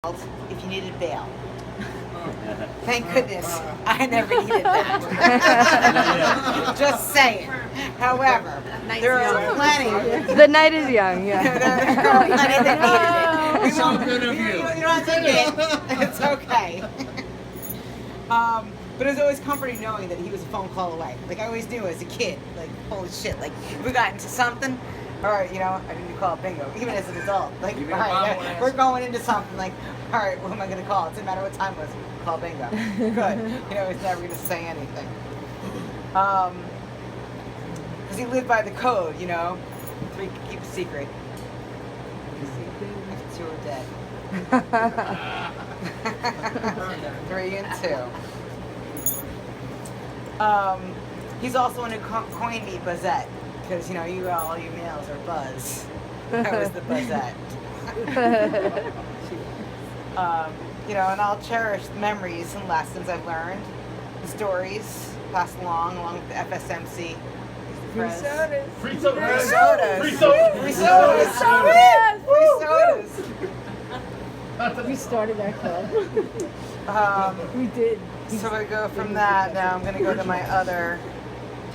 if you needed bail. Thank goodness I never needed that. Just saying. However, there are plenty. The night is young, yeah. There are plenty that needed it. So good of you. You don't have to admit. It's okay. But it was always comforting knowing that he was a phone call away. Like I always knew as a kid, like holy shit, like if we got into something, all right, I didn't call it bingo, even as an adult. Like, all right, we're going into something like, all right, what am I going to call? It doesn't matter what time it was, call bingo. Good. He's never going to say anything. Because he lived by the code, 3, keep a secret. If 2 are dead. 3 and 2. He's also one who coined me Buzzette, because all your males are Buzz. I was the Buzzette. And I'll cherish the memories and lessons I've learned, the stories passed along with the FSMC. Free sodas. Free sodas. Free sodas. Free sodas. Free sodas. Free sodas. We started that club. We did. So I go from that. Now I'm going to go to my other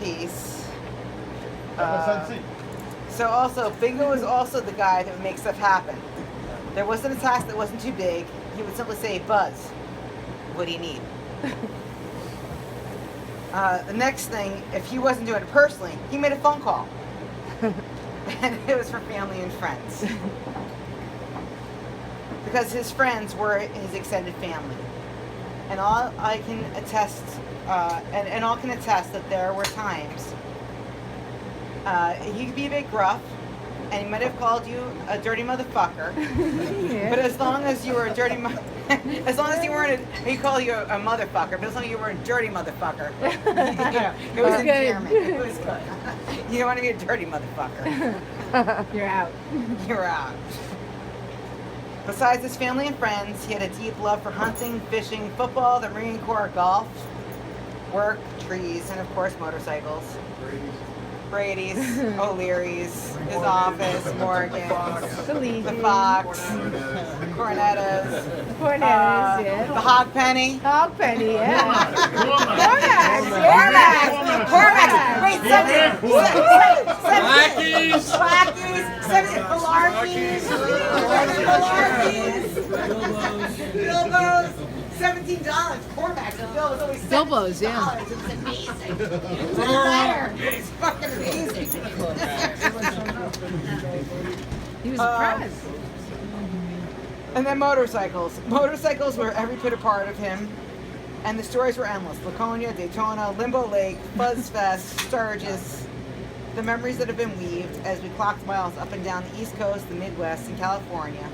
piece. So also, Bingo was also the guy that would make stuff happen. There wasn't a task that wasn't too big. He would simply say, Buzz, what do you need? The next thing, if he wasn't doing it personally, he made a phone call. And it was for family and friends. Because his friends were his extended family. And all I can attest, and all can attest that there were times he could be a bit gruff, and he might have called you a dirty motherfucker. Yeah. But as long as you were a dirty as long as you weren't he called you a motherfucker, but as long as you weren't a dirty motherfucker, it was endearment. It was good. You don't want to be a dirty motherfucker. You're out. You're out. Besides his family and friends, he had a deep love for hunting, fishing, football, the Marine Corps, golf, work, trees, and of course motorcycles. Brady's, O'Leary's, his office, Morgan's, the Fox, the Cornettas, yeah. the Hog Penny. Hog penny, yeah. Cormac. Wait, Blackies. Bilbo's. $17. Cormac's bill was always $17. Bilbo's, yeah. It was amazing. It doesn't matter. It's fucking amazing. He was surprised. And then motorcycles. Motorcycles were every bit a part of him. And the stories were endless. Laconia, Daytona, Limbo Lake, Buzz Fest, Sturgis. The memories that have been weaved as we clocked miles up and down the East Coast, the Midwest, and California.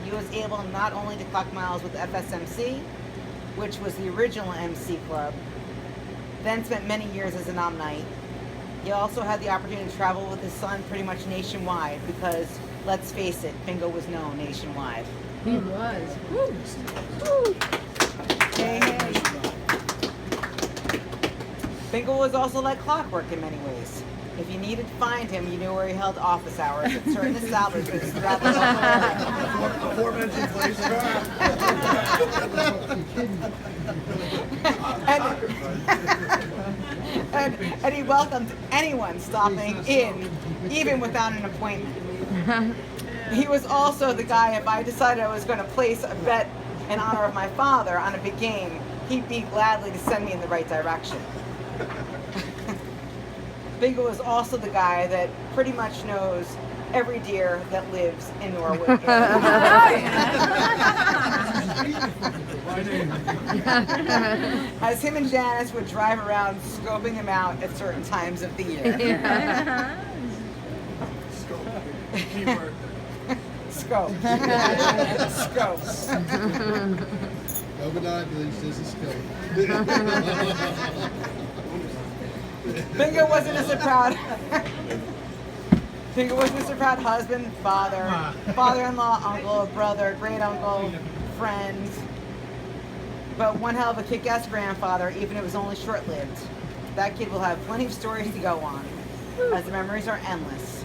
He was able not only to clock miles with FSMC, which was the original MC club, then spent many years as an Omnite. He also had the opportunity to travel with his son pretty much nationwide because, let's face it, Bingo was known nationwide. He was. Woo. Woo. Hey. Bingo was also like clockwork in many ways. If you needed to find him, you knew where he held office hours at certain establishments throughout the local area. 4 minutes in place. And he welcomed anyone stopping in, even without an appointment. He was also the guy, if I decided I was going to place a bet in honor of my father on a big game, he'd be gladly to send me in the right direction. Bingo is also the guy that pretty much knows every deer that lives in Norwood. As him and Janice would drive around scoping them out at certain times of the year. Scope. Scope. Overnight, please. This is scope. Bingo wasn't just a proud Bingo wasn't just a proud husband, father, father-in-law, uncle, brother, great-uncle, friend, but one hell of a kick-ass grandfather, even if it was only short-lived. That kid will have plenty of stories to go on, as the memories are endless.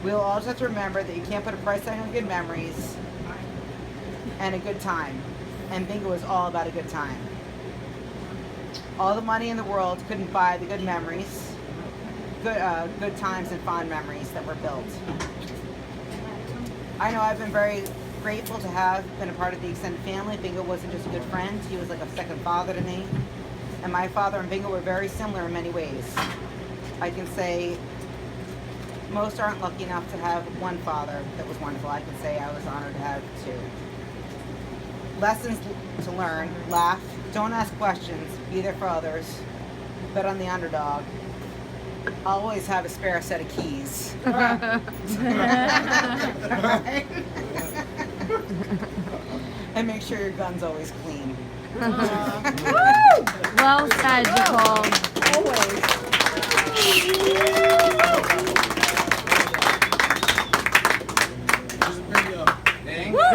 We'll all just have to remember that you can't put a price tag on good memories, and a good time. And Bingo was all about a good time. All the money in the world couldn't buy the good memories, good times and fond memories that were built. I know I've been very grateful to have been a part of the extended family. Bingo wasn't just a good friend, he was like a second father to me. And my father and Bingo were very similar in many ways. I can say most aren't lucky enough to have one father that was wonderful. I can say I was honored to have two. Lessons to learn: laugh, don't ask questions, be there for others, bet on the underdog, always have a spare set of keys. And make sure your gun's always clean. Well said, Nicole. Always.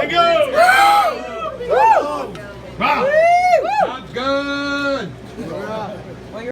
Bingo! Wow! Sounds good!